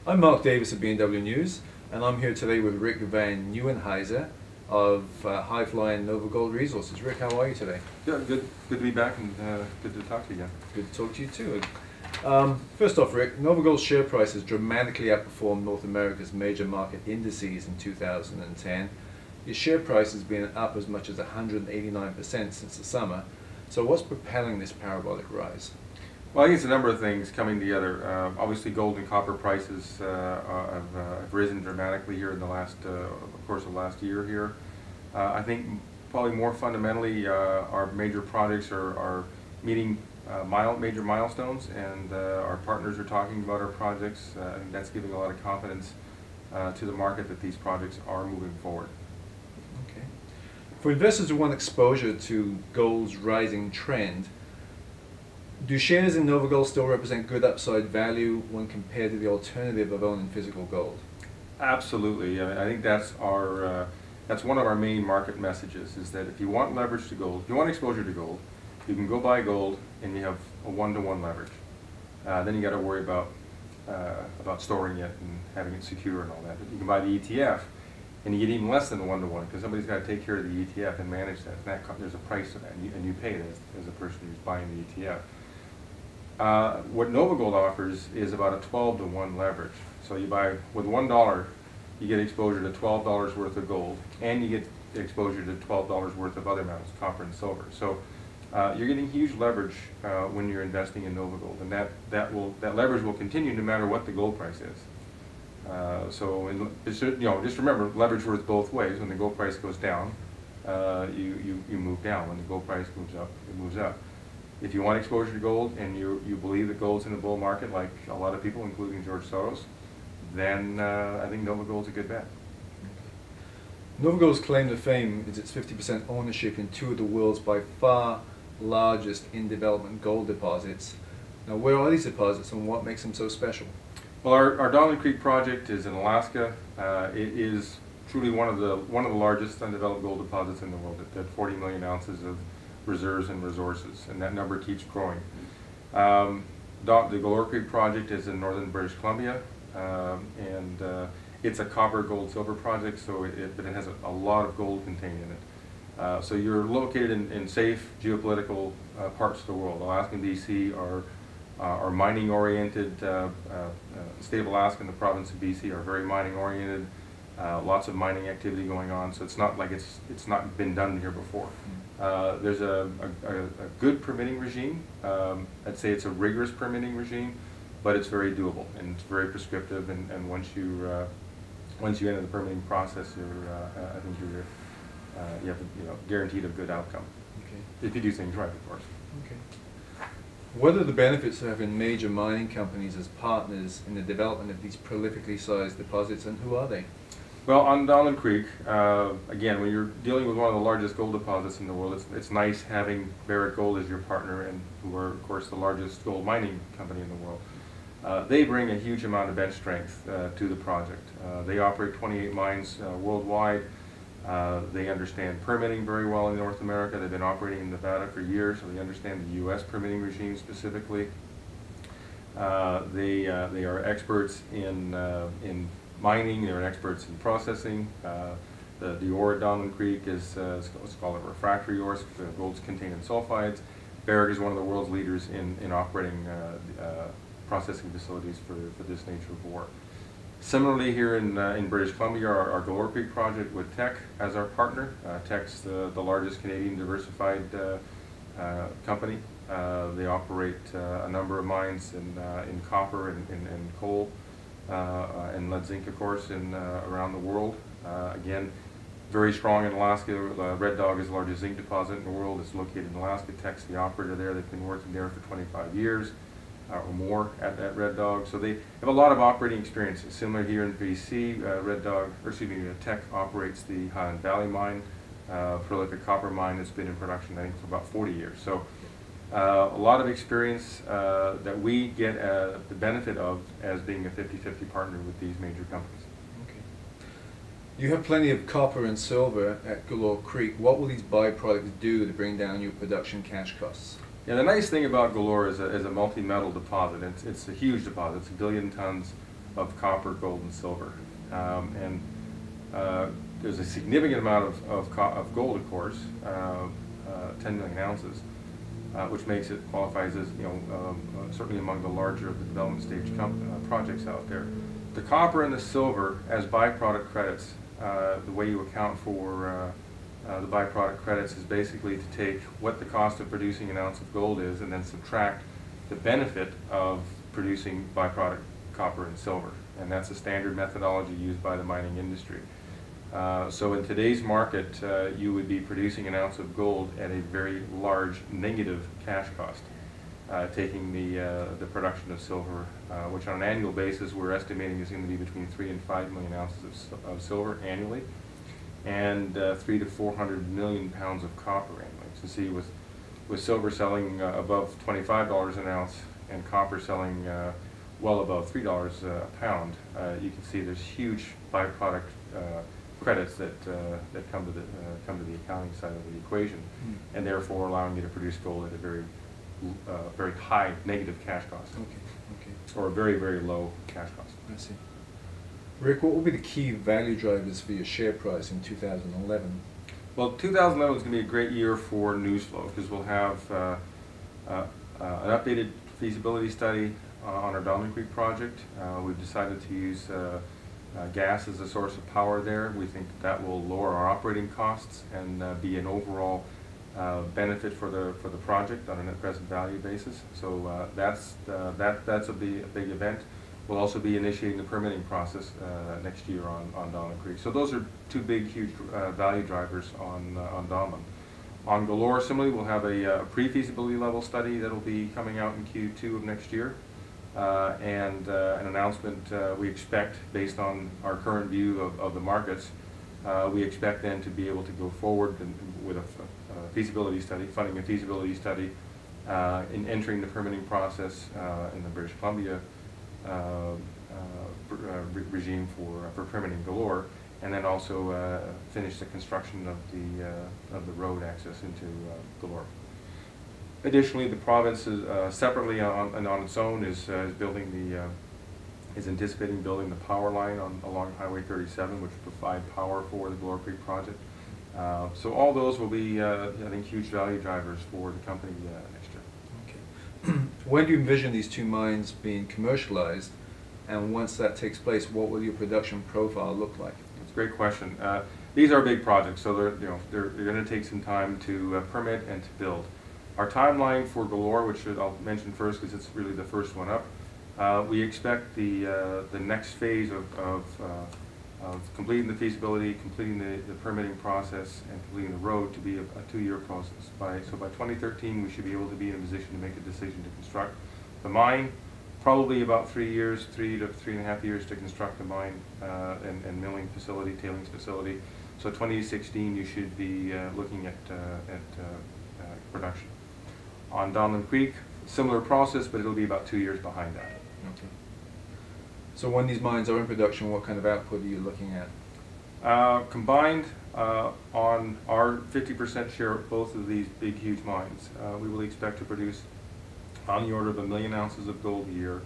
I'm Mark Davis of B&W News, and I'm here today with Rick Van Nieuwenhuyse of High Flying NovaGold Resources. Rick, how are you today? Good to be back and good to talk to you again. Good to talk to you too. First off, Rick, NovaGold's share price has dramatically outperformed North America's major market indices in 2010. Your share price has been up as much as 189% since the summer. So what's propelling this parabolic rise? Well, I think it's a number of things coming together. Obviously, gold and copper prices have risen dramatically here in the last, of course, the last year here. I think probably more fundamentally, our major projects are meeting major milestones, and our partners are talking about our projects. I think that's giving a lot of confidence to the market that these projects are moving forward. Okay. For investors who want exposure to gold's rising trend, do shares in NovaGold still represent good upside value when compared to the alternative of owning physical gold? Absolutely. I think that's that's one of our main market messages, is that if you want leverage to gold, if you want exposure to gold, you can go buy gold and you have a one-to-one leverage. Then you got to worry about storing it and having it secure and all that. But you can buy the ETF and you get even less than a one-to-one, because somebody's got to take care of the ETF and manage that. And there's a price to that, and you pay it as a person who's buying the ETF. What NovaGold offers is about a 12-to-1 leverage. So you buy with $1, you get exposure to $12 worth of gold, and you get exposure to $12 worth of other metals, copper and silver. So you're getting huge leverage when you're investing in NovaGold, and that leverage will continue no matter what the gold price is. Just remember, leverage works both ways. When the gold price goes down, you move down. When the gold price moves up, it moves up. If you want exposure to gold and you believe that gold's in a bull market, like a lot of people, including George Soros, then I think NovaGold's a good bet. NovaGold's claim to fame is its 50% ownership in two of the world's by far largest in-development gold deposits. Now, where are these deposits and what makes them so special? Well, our Donlin Creek project is in Alaska. It is truly one of the largest undeveloped gold deposits in the world, at 40 million ounces of reserves and resources, and that number keeps growing. The Galore Creek project is in northern British Columbia, and it's a copper, gold, silver project, but it has a lot of gold contained in it. So you're located in safe geopolitical parts of the world. Alaska and BC are mining oriented. State of Alaska and the province of BC are very mining oriented. Lots of mining activity going on, so it's not like it's not been done here before. There's a good permitting regime. I'd say it's a rigorous permitting regime, but it's very doable and it's very prescriptive. And once you enter the permitting process, I think you have guaranteed a good outcome. Okay. If you do things right, of course. Okay. What are the benefits of having major mining companies as partners in the development of these prolifically sized deposits, and who are they? Well, on Donlin Creek, again, when you're dealing with one of the largest gold deposits in the world, it's nice having Barrick Gold as your partner, and who are, of course, the largest gold mining company in the world. They bring a huge amount of bench strength to the project. They operate 28 mines worldwide. They understand permitting very well in North America. They've been operating in Nevada for years, so they understand the U.S. permitting regime specifically. They are experts in mining. They're experts in processing. The ore at Donlin Creek is what's called a refractory ore. The gold's contained in sulfides. Barrick is one of the world's leaders in operating processing facilities for this nature of ore. Similarly, here in British Columbia, our Galore Creek project with Teck as our partner. Teck's the largest Canadian diversified company. They operate a number of mines in copper and coal. And lead zinc, of course, around the world. Again, very strong in Alaska. Red Dog is the largest zinc deposit in the world. It's located in Alaska. Teck's the operator there. They've been working there for 25 years or more at Red Dog. So they have a lot of operating experience. Similar here in BC, Teck operates the Highland Valley mine, prolific copper mine that's been in production, I think, for about 40 years. So a lot of experience that we get the benefit of as being a 50-50 partner with these major companies. Okay. You have plenty of copper and silver at Galore Creek. What will these byproducts do to bring down your production cash costs? Yeah, the nice thing about Galore is a multi-metal deposit. It's a huge deposit. It's 1 billion tons of copper, gold, and silver. And there's a significant amount of gold, of course, 10 million ounces, which makes it qualifies as, certainly among the larger of the development stage projects out there. The copper and the silver as byproduct credits, the way you account for the byproduct credits is basically to take what the cost of producing an ounce of gold is and then subtract the benefit of producing byproduct copper and silver. And that's a standard methodology used by the mining industry. So in today's market, you would be producing an ounce of gold at a very large negative cash cost, taking the production of silver, which on an annual basis we're estimating is going to be between 3 and 5 million ounces of silver annually, and 300 to 400 million pounds of copper annually. So see, with silver selling above $25 an ounce and copper selling well above $3 a pound, you can see there's huge byproduct credits that come to the accounting side of the equation, and therefore allowing you to produce gold at a very high negative cash cost, or a very, very low cash cost. I see. Rick, what will be the key value drivers for your share price in 2011? Well, 2011 is going to be a great year for news flow because we'll have an updated feasibility study on our Donlin Creek project. We've decided to use gas as a source of power there. We think that will lower our operating costs and be an overall benefit for the project on a net present value basis. So that's a big event. We'll also be initiating the permitting process next year on Donlin Creek. So those are two big, huge value drivers on Donlin. On Galore, similarly, we'll have a pre-feasibility level study that will be coming out in Q2 of next year. And an announcement we expect based on our current view of the markets. We expect then to be able to go forward with a feasibility study, funding a feasibility study, in entering the permitting process in the British Columbia regime for permitting Galore, and then also finish the construction of the road access into Galore. Additionally, the province is, separately on its own is anticipating building the power line along Highway 37, which will provide power for the Galore Creek project. So all those will be, I think, huge value drivers for the company next year. Okay. When do you envision these two mines being commercialized, and once that takes place, what will your production profile look like? That's a great question. These are big projects, so they're going to take some time to permit and to build. Our timeline for Galore, which I'll mention first because it's really the first one up, we expect the next phase of completing the feasibility, completing the permitting process, and completing the road to be a 2-year process. So by 2013, we should be able to be in a position to make a decision to construct the mine. Probably about 3 years, 3 to 3.5 years to construct the mine and milling facility, tailings facility. So 2016, you should be looking at production. On Donlin Creek, similar process, but it'll be about 2 years behind that. Okay. So when these mines are in production, what kind of output are you looking at? Combined on our 50% share of both of these big, huge mines, we will expect to produce on the order of 1 million ounces of gold a year,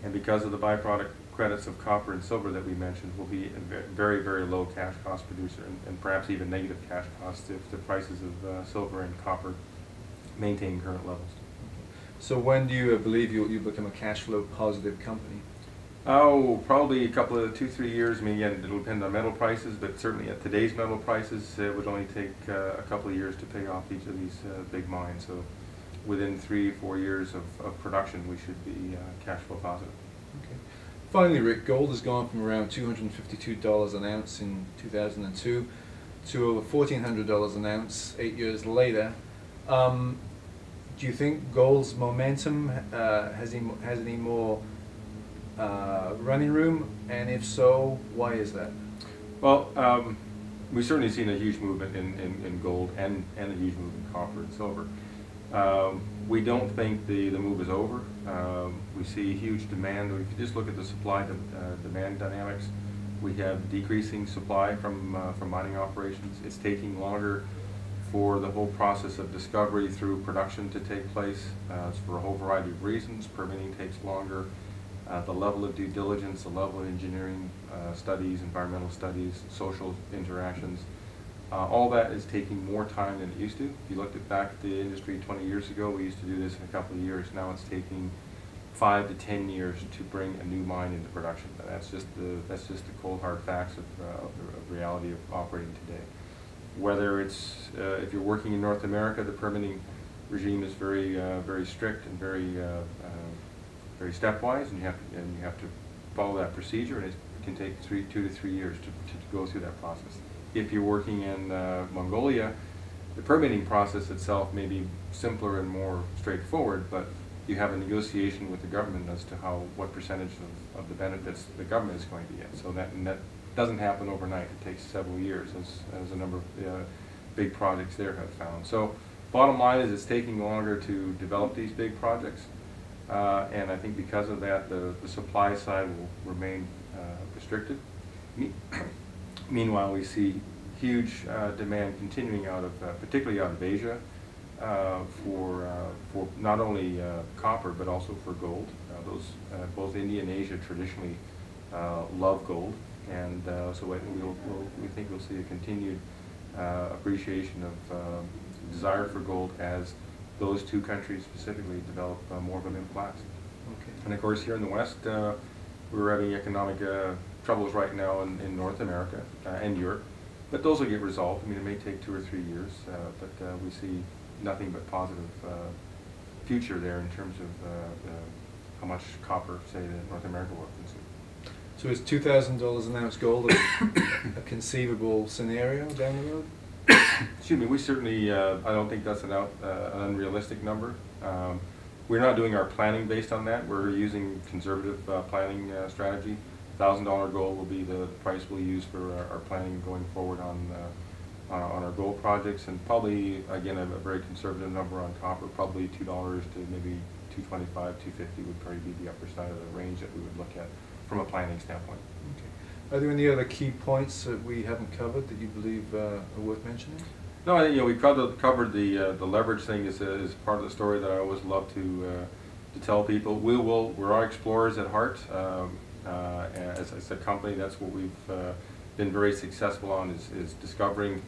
and because of the byproduct credits of copper and silver that we mentioned, will be a very, very low cash cost producer, and perhaps even negative cash costs if the prices of silver and copper maintain current levels. So when do you believe you'll become a cash flow positive company? Oh, probably a couple of 2-3 years. I mean, again, it'll depend on metal prices, but certainly at today's metal prices, it would only take a couple of years to pay off each of these big mines. So within 3-4 years of production, we should be cash flow positive. Okay. Finally, Rick, gold has gone from around $252 an ounce in 2002 to over $1,400 an ounce 8 years later. Do you think gold's momentum has any more running room, and if so, why is that? Well, we've certainly seen a huge movement in gold and a huge move in copper and silver. We don't think the move is over. We see huge demand. If you just look at the supply demand dynamics, we have decreasing supply from mining operations. It's taking longer for the whole process of discovery through production to take place. It's for a whole variety of reasons. Permitting takes longer. the level of due diligence, the level of engineering studies, environmental studies, social interactions. All that is taking more time than it used to. If you looked back at the industry 20 years ago, we used to do this in a couple of years. Now it's taking 5 to 10 years to bring a new mine into production. That's just the cold hard facts of the reality of operating today. Whether it's if you're working in North America, the permitting regime is very strict and very stepwise, and you have to follow that procedure, and it can take 2 to 3 years to go through that process. If you're working in Mongolia, the permitting process itself may be simpler and more straightforward, but you have a negotiation with the government as to what percentage of the benefits the government is going to get. So that doesn't happen overnight. It takes several years, as a number of big projects there have found. So bottom line is it's taking longer to develop these big projects, and I think because of that, the supply side will remain restricted. Meanwhile, we see huge demand continuing out of, particularly out of Asia, for not only copper but also for gold. Both India and Asia traditionally love gold, and so we think we'll see a continued appreciation of desire for gold as those two countries specifically develop more of a middle class. Okay. And of course, here in the West, we're having economic troubles right now in North America and Europe, but those will get resolved. I mean, it may take 2 or 3 years, but we see nothing but positive future there in terms of how much copper, say, that North America will consume. So is $2,000 an ounce gold a conceivable scenario down the road? Excuse me, we certainly, I don't think that's an unrealistic number. We're not doing our planning based on that. We're using conservative planning strategy. $1,000 gold will be the price we'll use for our planning going forward on our gold projects, and probably, again, a very conservative number on copper, probably $2 to maybe $2.25, $2.50 would probably be the upper side of the range that we would look at from a planning standpoint. Okay. Are there any other key points that we haven't covered that you believe are worth mentioning? No, I think we covered the leverage thing is part of the story that I always love to tell people. We're explorers at heart. As a company, that's what we've been very successful on is discovering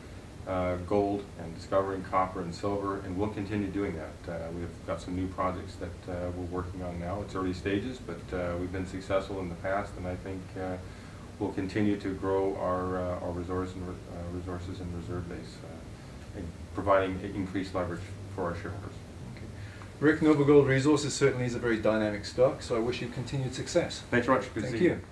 gold and discovering copper and silver, and we'll continue doing that. We've got some new projects that we're working on now. It's early stages, but we've been successful in the past, and I think we'll continue to grow our resources and reserve base, and providing increased leverage for our shareholders. Okay. Rick, NovaGold Resources certainly is a very dynamic stock, so I wish you continued success. Thanks very much. Good to see you. Thank you.